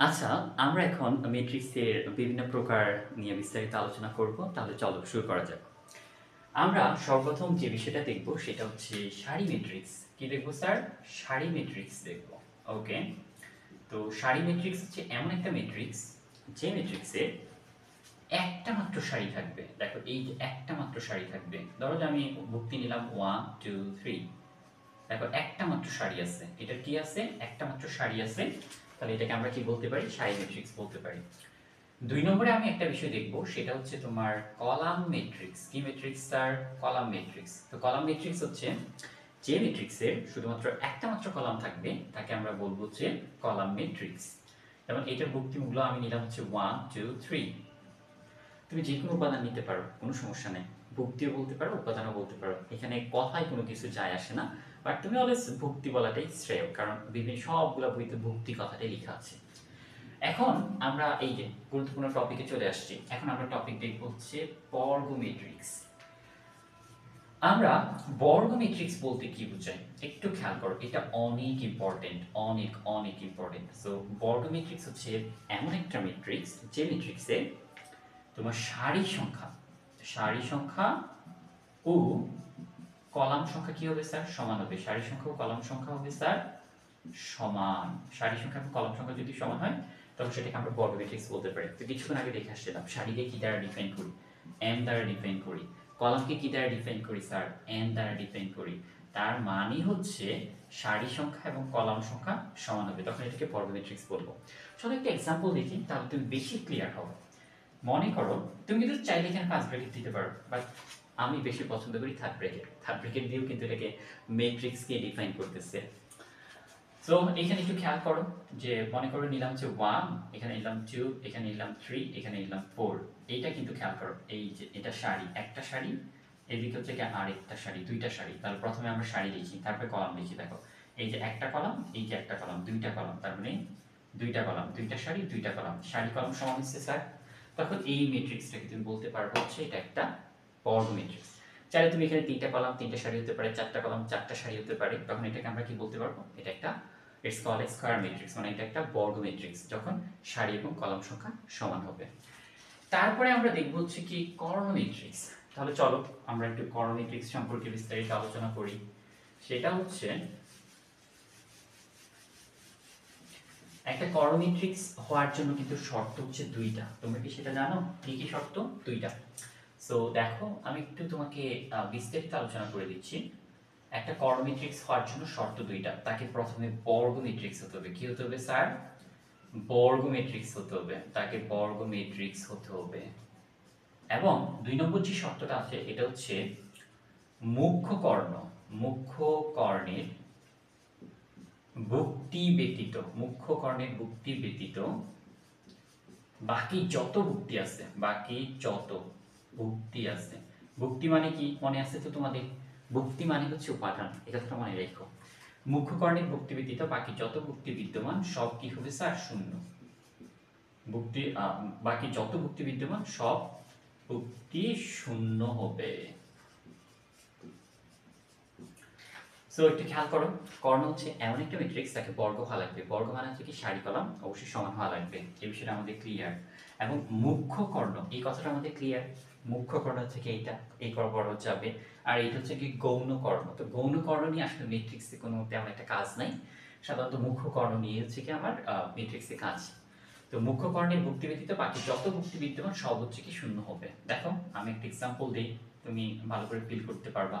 আচ্ছা, আমরা এখন ম্যাট্রিক্সের বিভিন্ন প্রকার নিয়ে বিস্তারিত আলোচনা করব। তাহলে চলো শুরু করা যাক। আমরা সর্বপ্রথম যে বিষয়টা দেখব সেটা হচ্ছে সারি ম্যাট্রিক্স। কি দেখব স্যার? সারি ম্যাট্রিক্স দেখব। ওকে। তো সারি ম্যাট্রিক্স হচ্ছে এমন একটা ম্যাট্রিক্স যে ম্যাট্রিক্সে একটা মাত্র সারি থাকবে। দেখো এই যে একটা মাত্র সারি থাকবে। ধরো যে আমি ভুক্তি নিলাম 1 2 3। দেখো একটা মাত্র সারি আছে। এটার কি আছে? একটা মাত্র সারি আছে। তাহলে এটাকে আমরা কি বলতে পারি? সারি ম্যাট্রিক্স বলতে পারি। ২ নম্বরে আমি একটা বিষয় দেখব সেটা হচ্ছে তোমার কলাম ম্যাট্রিক্স। কি ম্যাট্রিক্স স্যার? Column matrix. তো কলাম ম্যাট্রিক্স হচ্ছে যে ম্যাট্রিক্সের শুধুমাত্র একটা মাত্র কলাম থাকবে তাকে আমরা বলবো যে কলাম ম্যাট্রিক্স। যেমন এটার ভুক্তিমূল্য আমি নিলাম হচ্ছে 1 2 3। তুমি যে কোনো উপাদান নিতে পারো, কোনো সমস্যা নেই। ভুক্তিও বলতে পারো, উপাদানও বলতে পারো। এখানে কথায় কোনো কিছু যায় আসে না। বাট তুমি অলওয়েজ ভুক্তি বলাটাই শ্রেয়, কারণ বিভিন্ন সবগুলা বইতে ভুক্তি কথাটাই লেখা আছে। এখন আমরা এই যে গুরুত্বপূর্ণ টপিকে চলে আসছি। এখন আমরা টপিক দেখব হচ্ছে বর্গ ম্যাট্রিক্স। আমরা বর্গ ম্যাট্রিক্স বলতে কি বোঝাই একটু খেয়াল করো, এটা অনেক ইম্পর্টেন্ট, অনেক অনেক ইম্পর্টেন্ট। সো বর্গ ম্যাট্রিক্স হচ্ছে এমন একটা ম্যাট্রিক্স যে ম্যাট্রিক্সে তোমার সারি সংখ্যা ও কলাম সংখ্যা কি হবে স্যার? সমান হবে। সারি সংখ্যা ও কলাম সংখ্যা হবে স্যার সমান। সারি সংখ্যা এবং কলাম সংখ্যা যদি সমান হয় তখন সেটাকে আমরা বর্গ ম্যাট্রিক্স বলতে পারি। তো কিছুক্ষণ আগে দেখে আসছিলাম সারিকে কি দ্বারা ডিফাইন করি? এম দ্বারা ডিফাইন করি। কলামকে কি দ্বারা ডিফাইন করি স্যার? এন দ্বারা ডিফাইন করি। তার মানে হচ্ছে সারি সংখ্যা এবং কলাম সংখ্যা সমান হবে, তখন এটাকে বর্গ ম্যাট্রিক্স বলবো। চলো একটা এক্সাম্পল দেখি, তাহলে তুমি বেশি ক্লিয়ার হবে। মনে করো তুমি কিন্তু চাইলে এখানে 5 ব্র্যাকেট দিতে পারো, বাট আমি বেশি পছন্দ করি থার্ড ব্র্যাকেট। থার্ড ব্র্যাকেট দিয়েও কিন্তু এটাকে ম্যাট্রিক্সকে ডিফাইন করতেছে। সো এখানে একটু খেয়াল করো যে মনে করো নিলাম হচ্ছে 1, এখানে নিলাম 2, এখানে নিলাম 3, এখানে নিলাম 4। এইটা কিন্তু খেয়াল করো, এই যে এটা সারি, একটা সারি, এদিকে হচ্ছে কি আরেকটা সারি, দুইটা সারি। তাহলে প্রথমে আমরা সারি লিখি, তারপরে কলাম লিখি। দেখো এই যে একটা কলাম, এই যে একটা কলাম, দুইটা কলাম, তার মানে দুইটা কলাম, দুইটা সারি, দুইটা কলাম, সারি কলাম সমান হচ্ছে স্যার। তখন এই ম্যাট্রিক্সটাকে তুমি বলতে পারবো হচ্ছে এটা একটা বর্গ ম্যাট্রিক্স। চাইলে তুমি এখানে তিনটা কলাম তিনটা সারি হতে পারে, চারটা কলাম চারটা সারি হতে পারে, তখন এটাকে আমরা কি বলতে পারবো? এটা একটা ইটস কল্ড স্কয়ার ম্যাট্রিক্স, মানে এটা একটা বর্গ ম্যাট্রিক্স যখন সারি এবং কলাম সংখ্যা সমান হবে। তারপরে আমরা দেখব হচ্ছে কি কর্ণ ম্যাট্রিক্স। তাহলে চলো আমরা একটু কর্ণ ম্যাট্রিক্স সম্পর্কে বিস্তারিত আলোচনা করি। সেটা হচ্ছে একটা কর্ণ ম্যাট্রিক্স হওয়ার জন্য কিন্তু শর্ত হচ্ছে দুইটা। তোমরা কি সেটা জানো? কি কি শর্ত? দুইটা। সো দেখো আমি একটু তোমাকে বিস্তারিত আলোচনা করে দিচ্ছি। একটা কর্ণ ম্যাট্রিক্স হওয়ার জন্য শর্ত দুইটা। তাকে প্রথমে বর্গ ম্যাট্রিক্স হতে হবে। কি হতে হবে স্যার? বর্গ ম্যাট্রিক্স হতে হবে। তাকে বর্গ ম্যাট্রিক্স হতে হবে। এবং ২ নম্বর যে শর্তটা আছে এটা হচ্ছে মুখ্য কর্ণ, মুখ্য কর্ণের ভুক্তি ব্যতীত, মুখ্য কর্ণের ভুক্তি ব্যতীত বাকি যত ভুক্তি আছে, বাকি যত ভুক্তি আছে। ভুক্তি মানে কি মনে আছে তো তোমাদের? ভুক্তি মানে হচ্ছে উপাদান, এই কথাটা মনে রেখো। মুখ্য কর্ণের ভুক্তি ব্যতীত বাকি যত ভুক্তি বিদ্যমান সব কি হবে স্যার? শূন্য। ভুক্তি বাকি যত ভুক্তি বিদ্যমান সব ভুক্তি শূন্য হবে। সো একটু খেয়াল করো, কর্ণ হচ্ছে এমন একটা ম্যাট্রিক্স তাকে বর্গ হওয়া লাগবে। বর্গ মানে হচ্ছে কি সারি কলাম অবশ্যই সমান হওয়া লাগবে, এই বিষয়টা আমাদের ক্লিয়ার। এবং মুখ্য কর্ণ এই কথাটা আমাদের ক্লিয়ার। মুখ্য কর্ণ হচ্ছে কি এইটা, এই বর্গ যাবে। আর এইটা হচ্ছে কি গৌণ কর্ণ। তো গৌণ কর্ণ নিয়ে আসলে ম্যাট্রিক্সে কোনো তেমন একটা কাজ নাই, সাধারণত মুখ্য কর্ণ নিয়ে হচ্ছে কি আমার ম্যাট্রিক্সে কাজ। তো মুখ্য কর্ণের ভুক্তি ব্যতীত বাকি যত ভুক্তি বিদ্যমান সব হচ্ছে কি শূন্য হবে। দেখো আমি একটা এক্সাম্পল দিই, তুমি ভালো করে ফিল করতে পারবা।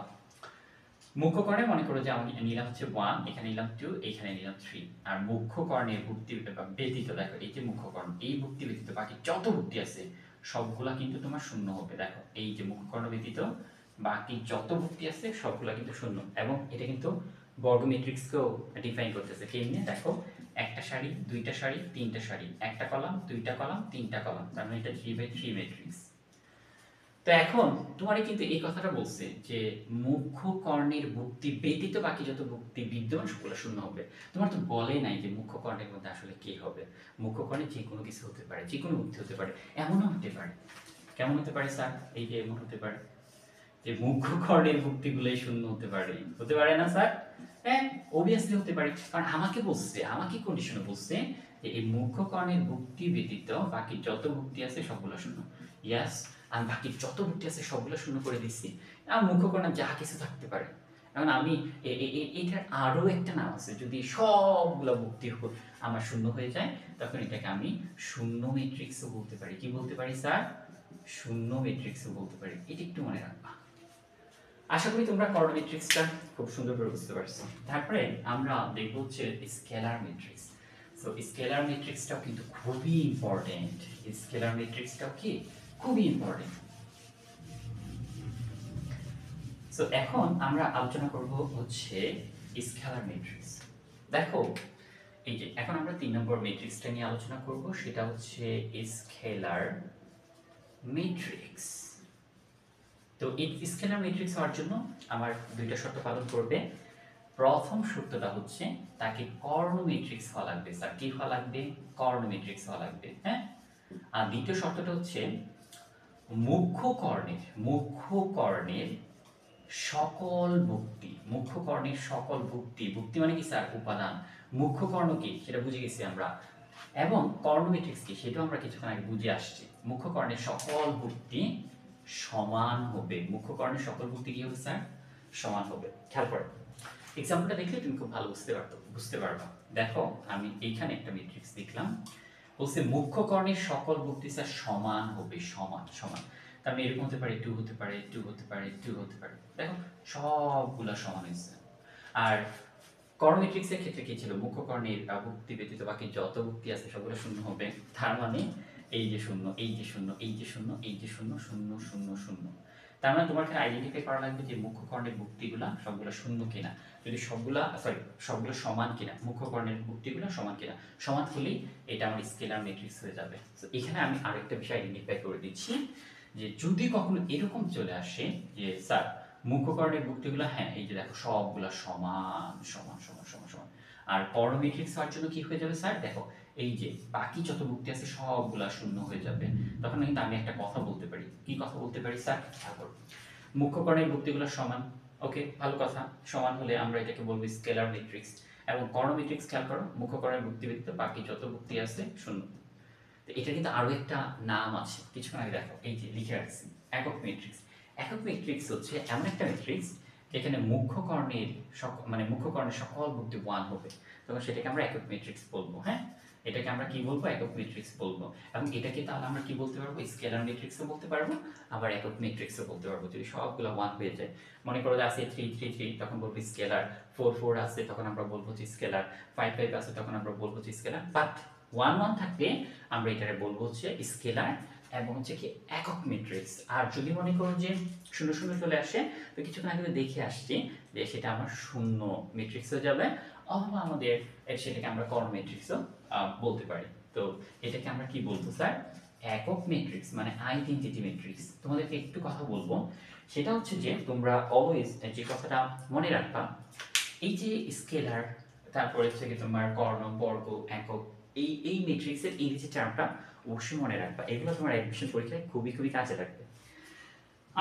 মুখ্য কর্ণে মনে করো যে আমি নিলাম হচ্ছে 1, এখানে নিলাম 2, এখানে নিলাম 3। আর মুখ্য কর্ণের ভুক্তি ব্যতীত, দেখো এই যে মুখ্য কর্ণ, এই ভুক্তি ব্যতীত বাকি যত ভুক্তি আছে সবগুলা কিন্তু তোমার শূন্য হবে। দেখো এই যে মুখ্য কর্ণ ব্যতীত বাকি যত ভুক্তি আছে সবগুলা কিন্তু শূন্য। এবং এটা কিন্তু বর্গ ম্যাট্রিক্সকেও ডিফাইন করতেছে। কেমনে? দেখো একটা সারি, দুইটা সারি, তিনটা সারি, একটা কলাম, দুইটা কলাম, তিনটা কলাম, তার মানে এটা 3/3 ম্যাট্রিক্স। তো এখন তোমারে কিন্তু এই কথাটা বলছে যে মুখ্য কর্ণের ভুক্তি ব্যতীত বাকি যত ভুক্তি বিদ্যমান সবগুলো শূন্য হবে। তোমার তো বলে নাই যে মুখ্য কর্ণের মধ্যে আসলে কি হবে। মুখ্য কর্ণে যে কোনো কিছু হতে পারে, যে কোনো ভুক্তি হতে পারে, এমনও হতে পারে। কেমন হতে পারে স্যার? এই যে এমন হতে পারে যে মুখ্য কর্ণের ভুক্তিগুলোই শূন্য হতে পারে। হতে পারে না স্যার? হ্যাঁ, অবভিয়াসলি হতে পারে, কারণ আমাকে বলছে, আমাকে কন্ডিশনে বলছে যে এই মুখ্য কর্ণের ভুক্তি ব্যতীত বাকি যত ভুক্তি আছে সবগুলো শূন্য। ইয়াস, আমি বাকি যত ভুক্তি আছে সবগুলো শূন্য করে দিচ্ছি। আর মুখ্য কর্ণে যা কিছু থাকতে পারে। এখন আমি এটার আরও একটা নাম আছে, যদি সবগুলো ভুক্তি আমার শূন্য হয়ে যায় তখন এটাকে আমি শূন্য ম্যাট্রিক্সও বলতে পারি। কি বলতে পারি স্যার? শূন্য ম্যাট্রিক্সও বলতে পারি। এটা একটু মনে রাখবা। আশা করি তোমরা কর্ণ ম্যাট্রিক্সটা খুব সুন্দর করে বুঝতে পারছো। তারপরে আমরা দেখব হচ্ছে স্কেলার ম্যাট্রিক্স। সো স্কেলার ম্যাট্রিক্সটাও কিন্তু খুবই ইম্পর্টেন্ট। স্কেলার ম্যাট্রিক্সটাও কি খুবই ইম্পর্টেন্ট। সো এখন আমরা আলোচনা করব হচ্ছে স্কেলার ম্যাট্রিক্স। দেখো এই যে এখন আমরা 3 নম্বর ম্যাট্রিক্সটা নিয়ে আলোচনা করব, সেটা হচ্ছে স্কেলার ম্যাট্রিক্স। তো এই স্কেলার ম্যাট্রিক্স হওয়ার জন্য আমার দুইটা শর্ত পালন করবে। প্রথম শর্তটা হচ্ছে তাকে কর্ণ ম্যাট্রিক্স হওয়া লাগবে। স্যার কি হওয়া লাগবে? কর্ণ ম্যাট্রিক্স হওয়া লাগবে, হ্যাঁ। আর দ্বিতীয় শর্তটা হচ্ছে মুখ্য কর্ণের সকল ভুক্তি। মুখ্য কর্ণের সকল ভুক্তি, ভুক্তি মানে কি স্যার? উপাদান। মুখ্য কর্ণ কি সেটা বুঝে গেছি আমরা, এবং কর্ণ ম্যাট্রিক্স কি সেটাও আমরা কিছুক্ষণ আগে বুঝে আসছি। মুখ্য কর্ণের সকল ভুক্তি সমান হবে। মুখ্য কর্ণের সকল ভুক্তি কি হবে স্যার? সমান হবে। খেয়াল করো, এক্সাম্পলটা দেখলে তুমি খুব ভালো বুঝতে পারবা। দেখো আমি এইখানে একটা ম্যাট্রিক্স দেখলাম, বলছে মুখ্য কর্ণের সকল ভুক্তি স্যার সমান হবে, সমান সমান। তার মানে এরকম হতে পারে 2 হতে পারে 2 হতে পারে 2 হতে পারে। দেখো সবগুলা সমান হয়েছে। আর কর্ণ ম্যাট্রিক্সের ক্ষেত্রে কি ছিল? মুখ্য কর্ণের ভুক্তি ব্যতীত বাকি যত ভুক্তি আছে সবগুলো শূন্য হবে। তার মানে এই যে শূন্য, এই যে শূন্য, এই যে শূন্য, এই যে শূন্য, শূন্য শূন্য শূন্য। তার মানে তোমার এখানে আইডেন্টিফাই করা লাগবে যে মুখ্য কর্ণের ভুক্তিগুলা সবগুলো শূন্য কিনা, যদি সবগুলো সমান কিনা, মুখ্য কর্ণের ভুক্তিগুলো সমান কিনা। সমান হলেই এটা আমার স্কেলার ম্যাট্রিক্স হয়ে যাবে। তো এখানে আমি আরেকটা বিষয় আইডেন্টিফাই করে দিচ্ছি, যে যদি কখনো এরকম চলে আসে যে স্যার মুখ্য কর্ণের ভুক্তিগুলো, হ্যাঁ এই যে দেখো সবগুলা সমান সমান সমান সমান সমান, আর কর্ণ ম্যাট্রিক্স হওয়ার জন্য কি হয়ে যাবে স্যার? দেখো এই যে বাকি যত ভুক্তি আছে সবগুলা শূন্য হয়ে যাবে। তখন কিন্তু আমি একটা কথা বলতে পারি। কি কথা বলতে পারি স্যার? খেয়াল করো, মুখ্য কর্ণের ভুক্তিগুলো সমান। ওকে, ভালো কথা। সমান হলে আমরা এটাকে বলবো স্কেলার ম্যাট্রিক্স। এবং কর্ণ ম্যাট্রিক্স খেয়াল করো, মুখ্য কর্ণের ভুক্তি ব্যতীত বাকি যত ভুক্তি আছে শূন্য। তো এটা কিন্তু আরো একটা নাম আছে, কিছুক্ষণ আগে দেখো এই যে লিখে রাখছি, একক ম্যাট্রিক্স। একক ম্যাট্রিক্স হচ্ছে এমন একটা ম্যাট্রিক্স যেখানে মুখ্য কর্ণের সকল ভুক্তি 1 হবে, তখন সেটাকে আমরা একক ম্যাট্রিক্স বলবো, হ্যাঁ। এটাকে আমরা কি বলবো? একক ম্যাট্রিক্স বলবো। এবং এটাকে তাহলে আমরা কি বলতে পারবো? স্কেলার ম্যাট্রিক্সও বলতে পারবো, আবার একক ম্যাট্রিক্সও বলতে পারবো। যদি সবগুলো 1 হয়ে যায়, মনে করো যে আছে 3 3 3, তখন বলবো স্কেলার। 4 4 আছে, তখন আমরা বলবো যে স্কেলার। 5 5 আছে, তখন আমরা বলবো যে স্কেলার। বাট 1 1 থাকলে আমরা এটাকে বলবো হচ্ছে স্কেলার এবং হচ্ছে কি একক ম্যাট্রিক্স। আর যদি মনে করো যে শূন্য শূন্য চলে আসে, তো কিছুক্ষণ আগে দেখে আসছি যে সেটা আমার শূন্য ম্যাট্রিক্স হয়ে যাবে, অথবা আমাদের সেটাকে আমরা কর্ণ ম্যাট্রিক্সও বলতে পারি। তো এটাকে আমরা কি বলবো স্যার? একক ম্যাট্রিক্স, মানে আইডেন্টিটি ম্যাট্রিক্স। তোমাদেরকে একটু কথা বলবো, সেটা হচ্ছে যে তোমরা অলওয়েজ যে কথাটা মনে রাখবা, এই যে স্কেলার, তারপরে হচ্ছে কি তোমার কর্ণ, বর্গ, একক, এই ম্যাট্রিক্সের ইংরেজি টার্মটা অবশ্যই মনে রাখবা। এগুলো তোমার অ্যাডমিশন পরীক্ষায় খুবই খুবই কাজে লাগবে।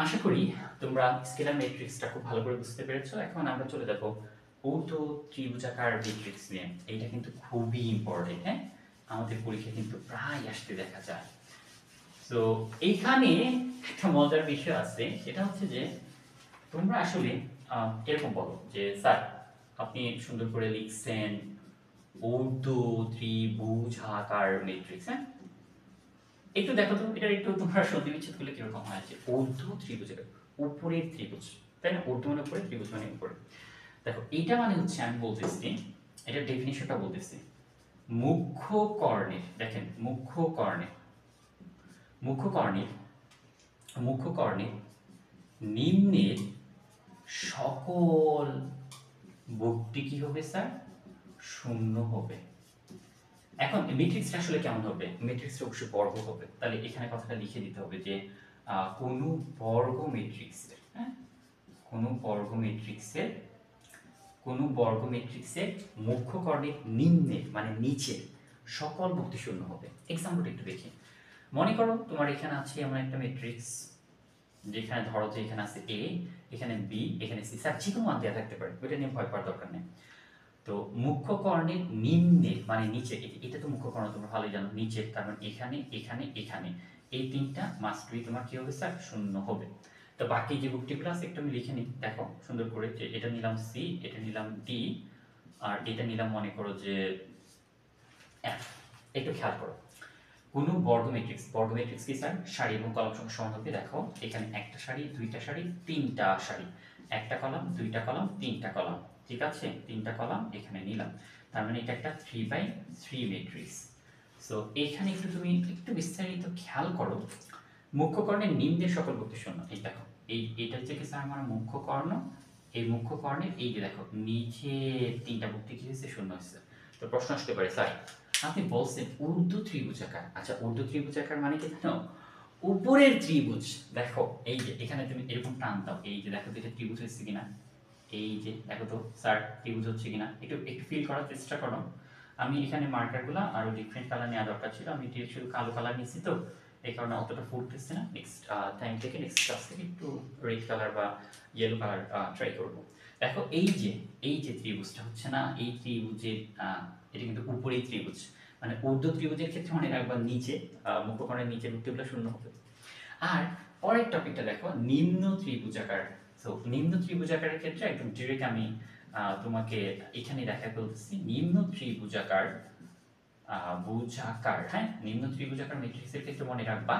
আশা করি তোমরা স্কেলার ম্যাট্রিক্সটা খুব ভালো করে বুঝতে পেরেছো। এখন আমরা চলে যাব ঊর্ধ্ব ত্রিভুজাকার ম্যাট্রিক্স নিয়ে। এইটা কিন্তু খুবই ইম্পর্টেন্ট, হ্যাঁ, আমাদের পরীক্ষা কিন্তু প্রায় আসতে দেখা যায়। তো এইখানে একটা মজার বিষয় আছে, সেটা হচ্ছে যে তোমরা আসলে এরকম বলো যে স্যার আপনি সুন্দর করে লিখছেন ঊর্ধ্ব ত্রিভুজাকার ম্যাট্রিক্স, হ্যাঁ। একটু দেখো তো এটা একটু তোমরা সন্ধি বিচ্ছেদ করলে কিরকম হয়, যে ঊর্ধ্ব ত্রিভুজাকার, উপরের ত্রিভুজ, তাই না? ঊর্ধ্ব মানে উপরে, ত্রিভুজ মানে উপরে। দেখো এইটা মানে হচ্ছে, আমি বলতেছি এটা ডেফিনিশনটা বলতেছি, মুখ্য কর্ণের, দেখেন মুখ্য কর্ণের নিম্নের সকল ভুক্তি কি হবে স্যার? শূন্য হবে। এখন ম্যাট্রিক্সটা আসলে কেমন হবে? ম্যাট্রিক্সটা অবশ্যই বর্গ হবে। তাহলে এখানে কথাটা লিখে দিতে হবে যে কোন বর্গ ম্যাট্রিক্সের, হ্যাঁ, কোন বর্গ ম্যাট্রিক্সের মুখ্য কর্ণের নিম্নের মানে নিচের সকল ভুক্তি শূন্য হবে। এক্সাম্পলটা একটু দেখি। মনে করো তোমার এখানে আছে এমন একটা ম্যাট্রিক্স, যেখানে ধরো যে এখানে আছে এ, এখানে বি, এখানে সি, স্যার যে কোনো মান দেওয়া থাকতে পারে, ওইটা নিয়ে ভয় পাওয়ার দরকার নেই। তো মুখ্য কর্ণের নিম্নে মানে নিচে, এটা তো মুখ্য কর্ণ তোমরা ভালোই জানো, নিচে, তার মানে এখানে এখানে এখানে এই তিনটা মাস্ট বি তোমার কি হবে স্যার, শূন্য হবে। তো বাকি যে বুকটিগুলো আছে একটু আমি লিখে নিই, দেখো সুন্দর করে, যে এটা নিলাম সি, এটা নিলাম ডি, আর এটা নিলাম মনে করো যে এফ। একটু খেয়াল করো, কোনো বর্গ ম্যাট্রিক্স কি স্যার, সারি এবং কলাম সংখ্যা সমান হবে। দেখো এখানে একটা সারি, দুইটা সারি, তিনটা সারি, একটা কলাম, দুইটা কলাম, তিনটা কলাম, ঠিক আছে, তিনটা কলাম এখানে নিলাম, তার মানে এটা একটা 3/3 ম্যাট্রিক্স। সো এখানে একটু তুমি একটু বিস্তারিত খেয়াল করো, মুখ্য কর্ণের নিম্নে সকল ভুক্তি শূন্য। এই দেখো, এটা হচ্ছে কি স্যার আমার মুখ্য কর্ণ, এই মুখ্য কর্ণের এই যে দেখো নিচে তিনটা ভুক্তি কি হয়েছে, শূন্য হয়েছে। তো প্রশ্ন আসতে পারে স্যার আপনি বলছেন ঊর্ধ্ব ত্রিভুজাকার, আচ্ছা ঊর্ধ্ব ত্রিভুজাকার মানে কি জানো, উপরের ত্রিভুজ। দেখো এই যে এখানে তুমি এরকম টান দাও, এই যে দেখো এটা ত্রিভুজ হচ্ছে কিনা, এই যে দেখো তো স্যার ত্রিভুজ হচ্ছে কিনা, একটু একটু ফিল করার চেষ্টা করো। আমি এখানে মার্কারগুলো আরো ডিফারেন্ট কালার নেওয়া দরকার ছিল, আমি ডিরেক্ট শুধু কালো কালার নিচ্ছি, তো এই কারণে অতটা ফুটতেছে না। নেক্সট টাইম থেকে নেক্সট ক্লাস থেকে একটু রেড কালার বা ইয়েলো কালার ট্রাই করব। দেখো এই যে ত্রিভুজটা হচ্ছে না, এই ত্রিভুজের এটা কিন্তু উপরেই ত্রিভুজ, মানে ঊর্ধ্ব ত্রিভুজের ক্ষেত্রে মনে রাখবা নিচে মুখকর্ণের নিচে ভুক্তিগুলো শূন্য হবে। আর পরের টপিকটা দেখো নিম্ন ত্রিভুজাকার। তো নিম্ন ত্রিভুজাকারের ক্ষেত্রে একদম ডিরেক্ট আমি তোমাকে এখানে দেখা বলতেছি, নিম্ন ত্রিভুজাকার বুজাকার, হ্যাঁ, নিম্ন ত্রিভুজাকার ম্যাট্রিক্সের ক্ষেত্রে মনে রাখবা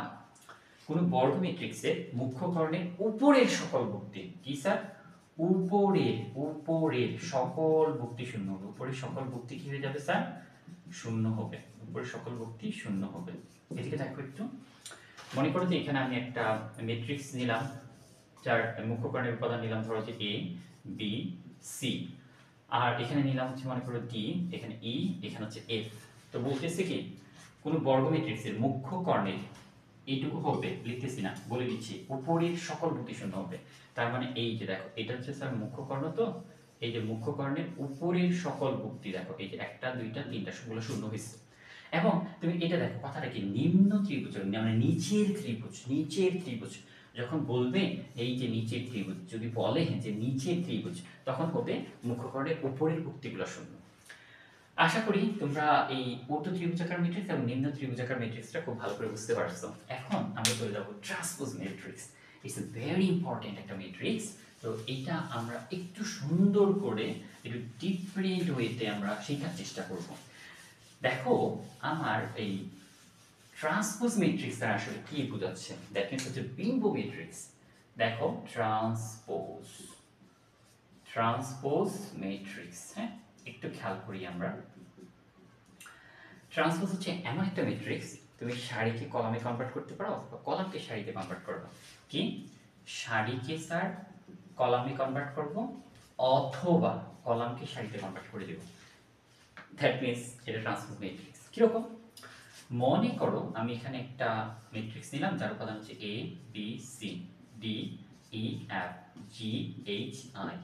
কোন বর্গ ম্যাট্রিক্সের মুখ্য কর্ণের উপরের সকল ভুক্তি কি স্যার, উপরের সকল ভুক্তি শূন্য হবে, উপরের সকল ভুক্তি কি হয়ে যাবে স্যার, শূন্য হবে, উপরের সকল ভুক্তি শূন্য হবে। এদিকে দেখো একটু, মনে করো যে এখানে আমি একটা ম্যাট্রিক্স নিলাম, যার মুখ্য কর্ণের উপাদান নিলাম ধরো যে এ বি সি, আর এখানে নিলাম হচ্ছে মনে করো ডি, এখানে ই, এখানে হচ্ছে এফ। তো বলতেছে কি কোন বর্গ ম্যাট্রিক্সের মুখ্য কর্ণের এইটুকু হবে, লিখতেছি না বলে দিচ্ছি, উপরের সকল ভুক্তি শূন্য হবে। তার মানে এই যে দেখো এটা হচ্ছে স্যার মুখ্য কর্ণ, তো এই যে মুখ্য কর্ণের উপরের সকল ভুক্তি দেখো এই যে একটা দুইটা তিনটা সবগুলো শূন্য হয়েছে। এবং তুমি এটা দেখো কথাটা কি, নিম্ন ত্রিভুজ মানে নিচের ত্রিভুজ যখন বলবে এই যে নিচের ত্রিভুজ, যদি বলে যে নিচের ত্রিভুজ, তখন হবে মুখ্যকর্ণের উপরের ভুক্তিগুলো শূন্য। আশা করি তোমরা এই ঊর্ধ্ব ত্রিভুজাকার ম্যাট্রিক্স এবং নিম্ন ত্রিভুজাকার ম্যাট্রিক্সটা খুব ভালো করে বুঝতে পারছো। এখন আমরা চলে যাব transpose matrix. It's a very important একটা ম্যাট্রিক্স। তো এটা আমরা একটু সুন্দর করে একটু ডিফারেন্ট ওয়েতে আমরা শেখার চেষ্টা করব। দেখো আমার এই ট্রান্সপোজ ম্যাট্রিক্স দ্বারা আসলে কি বোঝাচ্ছে, দ্যাট মিন্স হচ্ছে বিম্ব ম্যাট্রিক্স। দেখো ট্রান্সপোজ ম্যাট্রিক্স, হ্যাঁ, একটু খেয়াল করি আমরা। ট্রান্সপোজ হচ্ছে এমন একটা ম্যাট্রিক্স, তুমি সারিকে কলামে কনভার্ট করতে পারো অথবা কলামকে সারিতে কনভার্ট করবে। কি, সারিকে স্যার কলামে কনভার্ট করব অথবা কলামকে সারিতে কনভার্ট করে দেব। দ্যাট মিন্স এটা ট্রান্সপোজ ম্যাট্রিক্স। কিরকম, মনে করো আমি এখানে একটা ম্যাট্রিক্স নিলাম যার উপাদান হচ্ছে A B C D E F G H I.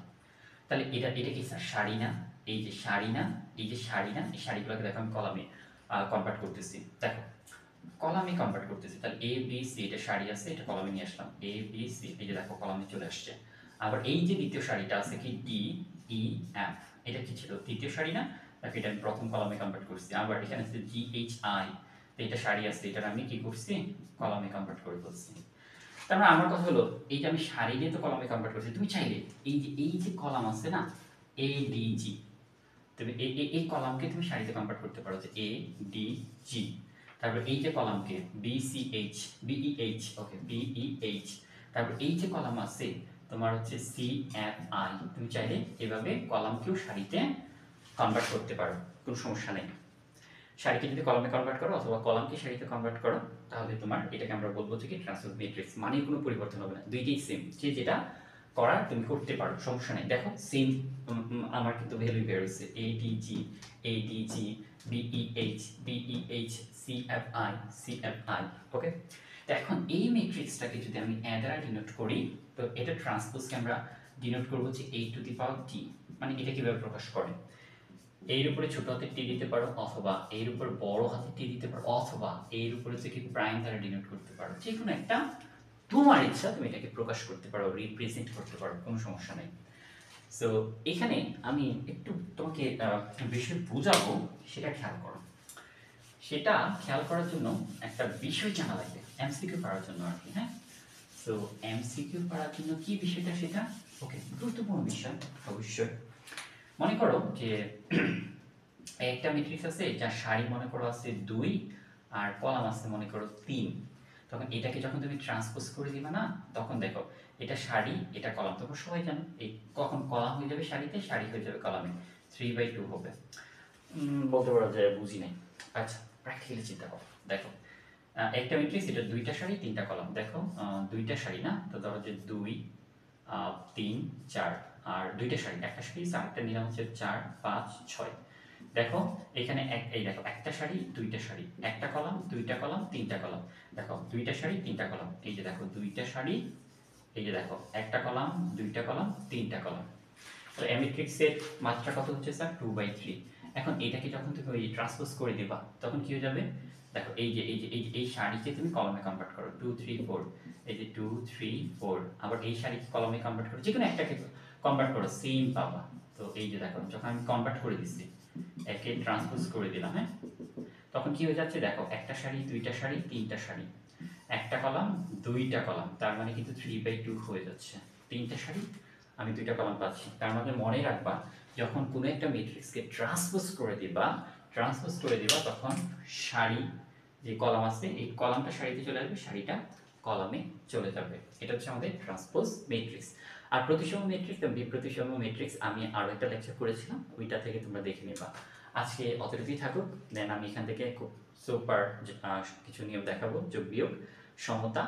তাহলে এটা এটা কি স্যার সারি না, এই যে সারি না, এই যে সারি না, এই সারিগুলোকে দেখো আমি কলামে কনভার্ট করতেছি। দেখো কলামে কনভার্ট করতেছি, তাহলে এ বি সি এটা সারি আছে, এটা কলামে নিয়ে আসলাম, এ বি সি এই যে দেখো কলামে চলে আসছে। আবার এই যে দ্বিতীয় সারিটা আছে কি ডি ই এফ, এটা কি ছিল দ্বিতীয় সারি না, দেখো এটা আমি প্রথম কলামে কনভার্ট করছি। আবার এখানে আছে জি এইচ আই, তো এটা সারি আছে, এটা আমি কি করছি কলামে কনভার্ট করে ফেলছি। তার মানে আমার কথা হলো এইটা আমি সারি দিয়ে তো কলামে কনভার্ট করছি, তুমি চাইলে এই যে কলাম আছে না এ ডি জি, তুমি এই কলামকে তুমি সারিতে কনভার্ট করতে পারো যে এ ডি জি। তারপর এই যে কলামকে B C H B E H, okay B E H. তারপর এই যে কলাম আছে তোমার হচ্ছে সি এফ আই, তুমি চাইলে এভাবে কলামকেও সারিতে কনভার্ট করতে পারো, কোনো সমস্যা নেই। সারিকে যদি কলামে কনভার্ট করো অথবা কলামকে সারিতে কনভার্ট করো, তাহলে তোমার এটাকে আমরা বলবো যে কি ট্রান্সপোজ ম্যাট্রিক্স, মানে কোনো পরিবর্তন হবে না, দুইটাই সেম, যে যেটা করার তুমি করতে পারো, সমস্যা নেই। দেখো সেম আমার কিন্তু ভ্যালু বের হচ্ছে এডিজি বিইএইচ বিইএইচ সিএফআই সিএফআই, ওকে। তো এখন এই ম্যাট্রিক্সটাকে যদি আমি এ দ্বারা ডিনোট করি, তো এটা ট্রান্সপোজকে আমরা ডিনোট করব যে a to the power t, মানে এটা কিভাবে প্রকাশ করে, এর উপরে ছোট হাতের টি দিতে পারো অথবা এর উপর বড় হাতের টি দিতে পারো অথবা এর উপরে থেকে প্রাইম দ্বারা ডিনোট করতে পারো, যে কোনো একটা তোমার ইচ্ছা তুমি এটাকে প্রকাশ করতে পারো, রিপ্রেজেন্ট করতে পারো, কোনো সমস্যা নেই। সো এখানে আমি একটু তোমাকে বিষয় বোঝাবো, সেটা খেয়াল করো। সেটা খেয়াল করার জন্য একটা বিষয় জানা লাগবে, এমসিকিউ করার জন্য আর কি, হ্যাঁ। সো এমসিকিউ করার জন্য কি বিষয়টা সেটা, ওকে, গুরুত্বপূর্ণ বিষয় অবশ্যই। মনে করো যে একটা ম্যাট্রিক্স আছে যার সারি মনে করো আছে 2 আর কলাম আছে মনে করো 3। তখন এটাকে যখন তুমি ট্রান্সপোজ করে দিবা না, তখন দেখো এটা সারি এটা কলাম, তোমরা সবাই জানো এই কখন কলাম হয়ে যাবে সারিতে, সারি হয়ে যাবে কলামে, 3/2 হবে। বলতে পারো যে বুঝি নাই। আচ্ছা, প্র্যাকটিক্যালি চিন্তা করো, দেখো একটা ম্যাট্রিক্স, এটা 2টা সারি 3টা কলাম, দেখো 2টা সারি না, তো ধরো যে 2 3 4, আর 2টা সারি, একটা সারি আরেকটা নিলাম হচ্ছে 4 5 6। দেখো এখানে এই দেখো একটা সারি 2টা সারি, একটা কলাম 2টা কলাম 3টা কলাম, দেখো 2টা সারি 3টা কলাম, এই যে দেখো 2টা সারি, এই যে দেখো একটা কলাম 2টা কলাম 3টা কলাম। তো এই ম্যাট্রিক্সের মাত্রা কত হচ্ছে স্যার? 2/3। এখন এটাকে যখন তুমি ওই ট্রান্সপোজ করে দিবা, তখন কি হয়ে যাবে? দেখো এই সারিকে তুমি কলামে কনভার্ট করো, 2 3 4, এই যে 2 3 4, আবার এই সারিকে কলামে কনভার্ট করো, যে কোনো একটাকে কনভার্ট করো, সেম পাবা। তো এই যে দেখো যখন আমি কনভার্ট করে দিচ্ছি, একে ট্রান্সপোজ করে দিলাম, হ্যাঁ, তখন কি হয়ে যাচ্ছে? দেখো একটা সারি 2টা সারি 3টা সারি, একটা কলাম 2টা কলাম, তার মানে কিন্তু 3/2 হয়ে যাচ্ছে। 3টা সারি আমি 2টা কলাম পাচ্ছি, তার মানে মনে রাখবা যখন কোনো একটা ম্যাট্রিক্সকে ট্রান্সপোজ করে দিবা তখন সারি যে কলাম আছে এই কলামটা সারিতে চলে আসবে, সারিটা কলামে চলে যাবে। এটা হচ্ছে আমাদের ট্রান্সপোজ ম্যাট্রিক্স। আর প্রতিসম ম্যাট্রিক্স এবং বিপ্রতিসম ম্যাট্রিক্স আমি আরো একটা লেকচার করেছিলাম, ওইটা থেকে তোমরা দেখে নিবা। আজকে অতটুকুই থাকুক, দেন আমি এখান থেকে খুব সুপার কিছু নিয়ম দেখাবো, যোগ বিয়োগ, সমতা